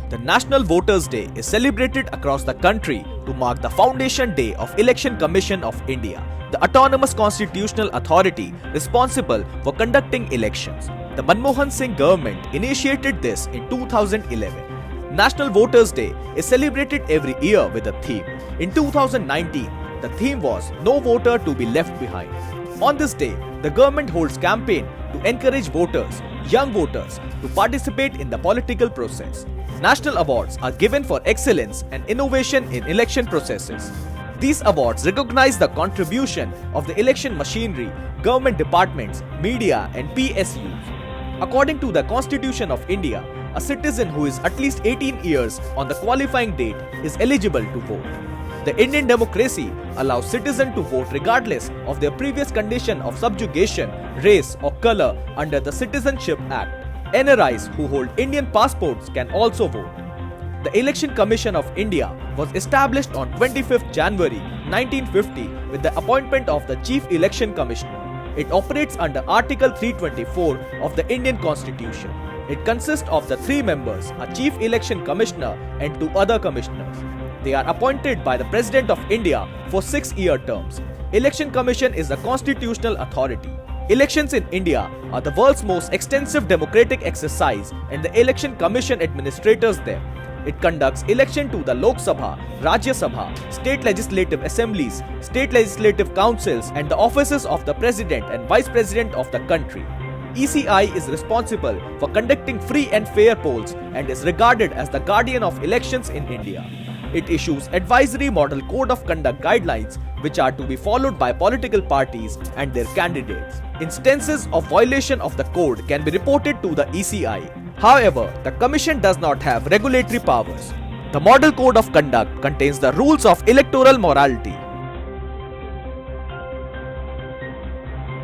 The National Voters' Day is celebrated across the country to mark the foundation day of Election Commission of India, the autonomous constitutional authority responsible for conducting elections. The Manmohan Singh government initiated this in 2011. National Voters' Day is celebrated every year with a theme. In 2019, the theme was No Voter to be Left Behind. On this day, the government holds campaign to encourage voters, young voters, to participate in the political process. National awards are given for excellence and innovation in election processes. These awards recognize the contribution of the election machinery, government departments, media and PSUs. According to the Constitution of India, a citizen who is at least 18 years on the qualifying date is eligible to vote. The Indian democracy allows citizens to vote regardless of their previous condition of subjugation, race or color under the Citizenship Act. NRIs who hold Indian passports can also vote. The Election Commission of India was established on 25th January 1950 with the appointment of the Chief Election Commissioner. It operates under Article 324 of the Indian Constitution. It consists of the 3 members, a Chief Election Commissioner and 2 other commissioners. They are appointed by the President of India for 6-year terms. Election Commission is a constitutional authority. Elections in India are the world's most extensive democratic exercise and the Election Commission administrators them. It conducts election to the Lok Sabha, Rajya Sabha, state legislative assemblies, state legislative councils and the offices of the President and Vice President of the country. ECI is responsible for conducting free and fair polls and is regarded as the guardian of elections in India. It issues advisory model code of conduct guidelines which are to be followed by political parties and their candidates. Instances of violation of the code can be reported to the ECI. However, the Commission does not have regulatory powers. The Model Code of Conduct contains the rules of electoral morality.